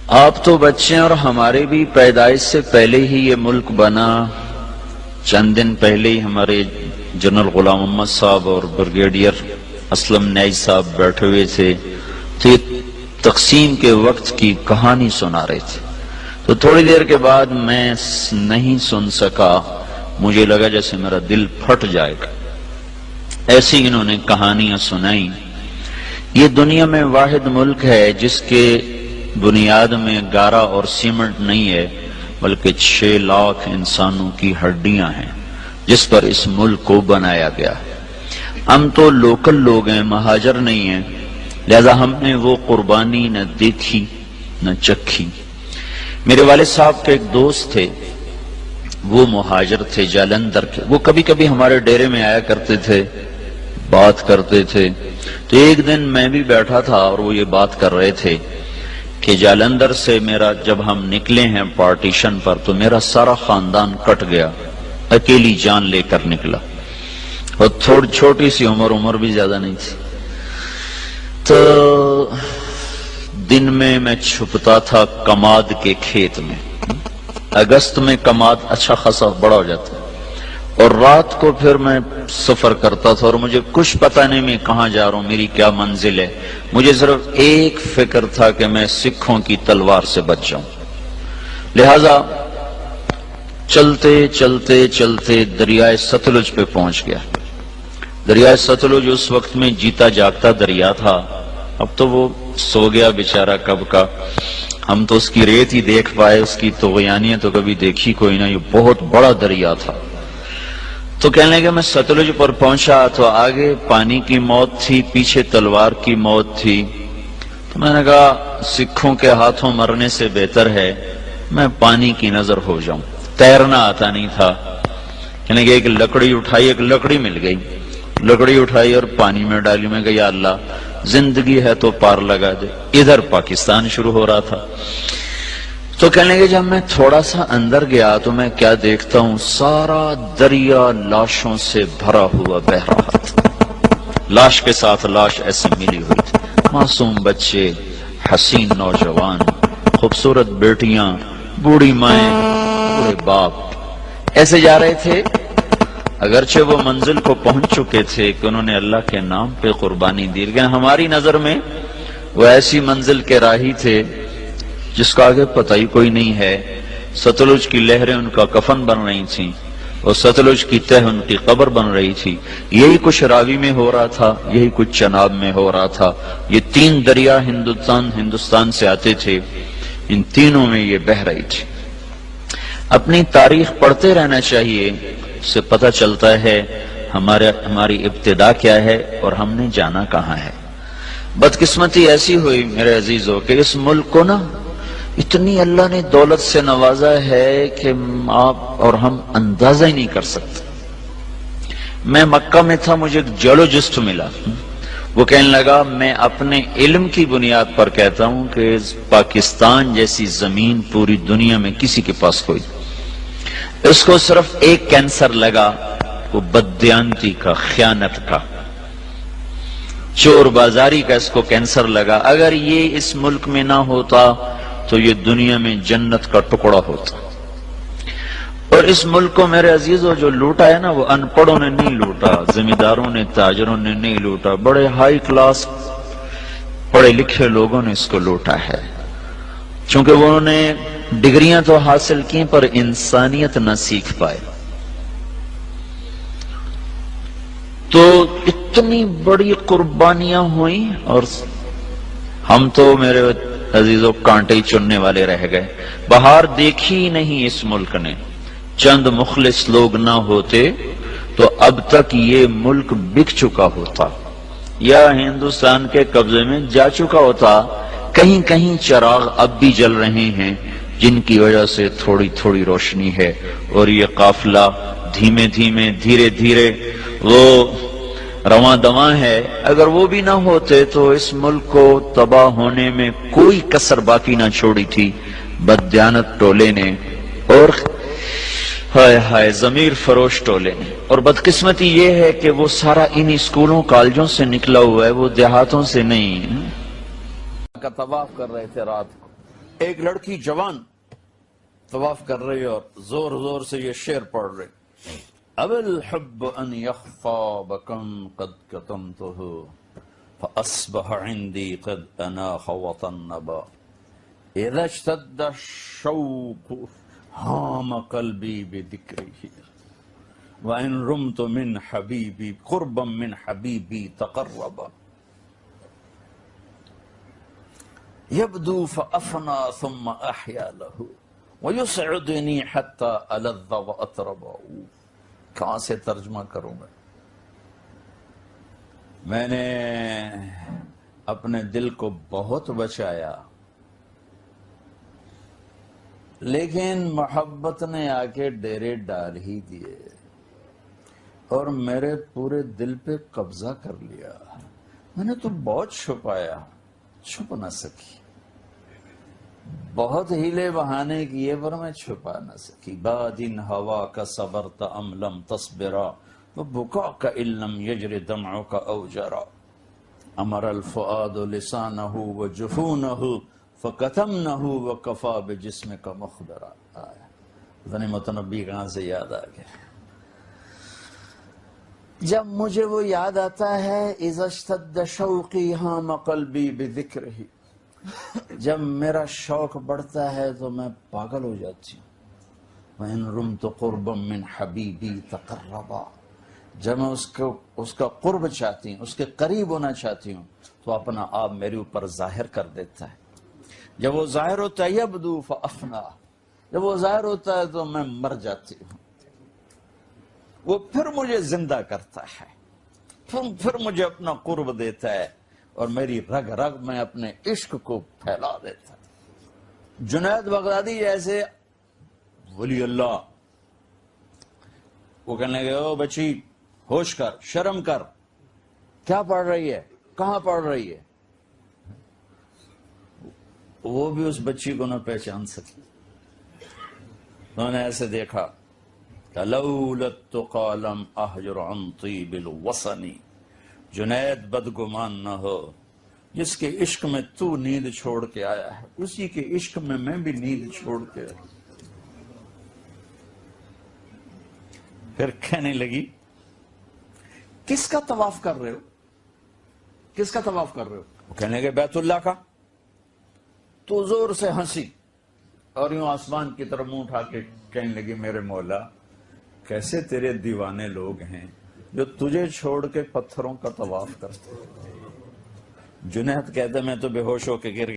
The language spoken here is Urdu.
آپ تو بچے اور ہمارے بھی پیدائش سے پہلے ہی یہ ملک بنا. چند دن پہلے ہی ہمارے جنرل غلام محمد صاحب اور بریگیڈیئر اسلم نیائی صاحب بیٹھے ہوئے تھے تو یہ تقسیم کے وقت کی کہانی سنا رہے تھے. تو تھوڑی دیر کے بعد میں نہیں سن سکا، مجھے لگا جیسے میرا دل پھٹ جائے گا. ایسی انہوں نے کہانیاں سنائی. یہ دنیا میں واحد ملک ہے جس کے بنیاد میں گارا اور سیمنٹ نہیں ہے بلکہ 6 لاکھ انسانوں کی ہڈیاں ہیں جس پر اس ملک کو بنایا گیا ہے. ہم تو لوکل لوگ ہیں، مہاجر نہیں ہیں، لہذا ہم نے وہ قربانی نہ دیکھی نہ چکھی. میرے والد صاحب کے ایک دوست تھے، وہ مہاجر تھے جالندھر کے. وہ کبھی کبھی ہمارے ڈیرے میں آیا کرتے تھے، بات کرتے تھے. تو ایک دن میں بھی بیٹھا تھا اور وہ یہ بات کر رہے تھے کہ جالندھر سے میرا جب ہم نکلے ہیں پارٹیشن پر تو میرا سارا خاندان کٹ گیا، اکیلی جان لے کر نکلا. اور تھوڑی چھوٹی سی عمر بھی زیادہ نہیں تھی. تو دن میں چھپتا تھا کماد کے کھیت میں. اگست میں کماد اچھا خاصا بڑا ہو جاتا ہے. اور رات کو پھر میں سفر کرتا تھا اور مجھے کچھ پتہ نہیں میں کہاں جا رہا ہوں، میری کیا منزل ہے. مجھے صرف ایک فکر تھا کہ میں سکھوں کی تلوار سے بچ جاؤں. لہذا چلتے چلتے چلتے دریائے ستلج پہ پہنچ گیا. دریائے ستلج اس وقت میں جیتا جاگتا دریا تھا. اب تو وہ سو گیا بیچارہ کب کا. ہم تو اس کی ریت ہی دیکھ پائے، اس کی طغیانیاں تو کبھی دیکھی کوئی نہ. یہ بہت بڑا دریا تھا. تو کہنے لگے میں ستلج پر پہنچا تو آگے پانی کی موت تھی، پیچھے تلوار کی موت تھی. تو میں نے کہا سکھوں کے ہاتھوں مرنے سے بہتر ہے میں پانی کی نظر ہو جاؤں. تیرنا آتا نہیں تھا. کہنے لگے ایک لکڑی اٹھائی، ایک لکڑی مل گئی. لکڑی اٹھائی اور پانی میں ڈالی. میں کہا یا اللہ زندگی ہے تو پار لگا دے. ادھر پاکستان شروع ہو رہا تھا. تو کہنے لگے جب میں تھوڑا سا اندر گیا تو میں کیا دیکھتا ہوں، سارا دریا لاشوں سے بھرا ہوا بہ رہا تھا. لاش کے ساتھ لاش ایسی ملی ہوئی تھی. معصوم بچے، حسین نوجوان، خوبصورت بیٹیاں، بوڑھی مائیں، بوڑھے باپ ایسے جا رہے تھے. اگرچہ وہ منزل کو پہنچ چکے تھے کہ انہوں نے اللہ کے نام پہ قربانی دی، لیکن ہماری نظر میں وہ ایسی منزل کے راہی تھے جس کا آگے پتہ ہی کوئی نہیں ہے. ستلج کی لہریں ان کا کفن بن رہی تھیں اور ستلج کی تہ ان کی قبر بن رہی تھی. یہی کچھ راوی میں ہو رہا تھا، یہی کچھ چناب میں ہو رہا تھا. یہ 3 دریا ہندوستان سے آتے تھے، ان تینوں میں یہ بہ رہی تھی. اپنی تاریخ پڑھتے رہنا چاہیے، اس سے پتہ چلتا ہے ہماری ابتدا کیا ہے اور ہم نے جانا کہاں ہے. بدقسمتی ایسی ہوئی میرے عزیزوں کہ اس ملک کو نا اتنی اللہ نے دولت سے نوازا ہے کہ آپ اور ہم اندازہ ہی نہیں کر سکتے. میں مکہ میں تھا، مجھے ایک جیولوجسٹ ملا. وہ کہنے لگا میں اپنے علم کی بنیاد پر کہتا ہوں کہ پاکستان جیسی زمین پوری دنیا میں کسی کے پاس کوئی. اس کو صرف ایک کینسر لگا، وہ بددیانتی کا، خیانت کا، چور بازاری کا اس کو کینسر لگا. اگر یہ اس ملک میں نہ ہوتا تو یہ دنیا میں جنت کا ٹکڑا ہوتا. اور اس ملک کو میرے عزیزوں جو لوٹا ہے نا، وہ ان پڑھوں نے نہیں لوٹا، زمینداروں نے، تاجروں نے نہیں لوٹا، بڑے ہائی کلاس پڑھے لکھے لوگوں نے اس کو لوٹا ہے. چونکہ انہوں نے ڈگریاں تو حاصل کی پر انسانیت نہ سیکھ پائے. تو اتنی بڑی قربانیاں ہوئیں اور ہم تو میرے عزیزوں کانٹے ہی چننے والے رہ گئے. بہار دیکھی نہیں اس ملک نے. چند مخلص لوگ نہ ہوتے تو اب تک یہ ملک بک چکا ہوتا یا ہندوستان کے قبضے میں جا چکا ہوتا. کہیں کہیں چراغ اب بھی جل رہے ہیں جن کی وجہ سے تھوڑی تھوڑی روشنی ہے. اور یہ قافلہ دھیمے دھیمے دھیرے دھیرے وہ رواں دواں ہے. اگر وہ بھی نہ ہوتے تو اس ملک کو تباہ ہونے میں کوئی کسر باقی نہ چھوڑی تھی بددیانت ٹولے نے اور ہائے ہائے ضمیر فروش ٹولے نے. اور بدقسمتی یہ ہے کہ وہ سارا انہی اسکولوں کالجوں سے نکلا ہوا ہے، وہ دیہاتوں سے نہیں. کا طواف کر رہے تھے رات کو. ایک لڑکی جوان طواف کر رہی اور زور زور سے یہ شعر پڑھ رہی، اب الحب ان یخفا بکم قد کتمتہ فاصبح عندی قد اناخ وطنبا اذا اشتد الشوق ہام قلبی بذکرہ وان رمت من حبیبی قربا من حبیبی تقربا يبدو فأفنى ثم أحيا له ويسعدني حتى ألذ وأطرب. کہاں سے ترجمہ کروں میں نے اپنے دل کو بہت بچایا، لیکن محبت نے آ کے ڈیرے ڈال ہی دیے اور میرے پورے دل پہ قبضہ کر لیا. میں نے تو بہت چھپایا، چھپ نہ سکی، بہت ہیلے بہانے کیے پر میں چھپا نہ سکی. بادن ہوا کا صبرت ام لم تصبرا وبكاءك ان لم يجر دمعك او جرا امر الفؤاد لسانه وجفونه فكتمنه وكفى بجسمك مخبرا. ذنی متنبی کہاں سے یاد آ گیا؟ جب مجھے وہ یاد آتا ہے اذا اشتد شوقی ہام قلبی بذکرہ، جب میرا شوق بڑھتا ہے تو میں پاگل ہو جاتی ہوں. وَإِن رُمْتُ قُرْبًا مِّنْ حَبِيبِي تَقَرَّبًا، جب میں اس کا قرب چاہتی ہوں، اس کے قریب ہونا چاہتی ہوں تو اپنا آپ میرے اوپر ظاہر کر دیتا ہے. جب وہ ظاہر ہوتا ہے یبدو فأفنا، جب وہ ظاہر ہوتا ہے تو میں مر جاتی ہوں. وہ پھر مجھے زندہ کرتا ہے، پھر مجھے اپنا قرب دیتا ہے اور میری رگ رگ میں اپنے عشق کو پھیلا دیتا ہے. جنید بغدادی جیسے ولی اللہ، وہ کہنے لگے او بچی ہوش کر، شرم کر، کیا پڑھ رہی ہے، کہاں پڑھ رہی ہے؟ وہ بھی اس بچی کو نہ پہچان سکی. انہوں نے ایسے دیکھا کہ لولا التقى لم اهجر عن طيب الوصن. جنید بدگمان نہ ہو، جس کے عشق میں تو نیند چھوڑ کے آیا ہے اسی کے عشق میں میں بھی نیند چھوڑ کے آیا. پھر کہنے لگی کس کا طواف کر رہے ہو، کس کا طواف کر رہے ہو؟ وہ کہنے لگے بیت اللہ کا. تو زور سے ہنسی اور یوں آسمان کی طرف منہ اٹھا کے کہنے لگی میرے مولا کیسے تیرے دیوانے لوگ ہیں جو تجھے چھوڑ کے پتھروں کا طواف کرتے. جنید کہتے میں تو بے ہوش ہو کے گر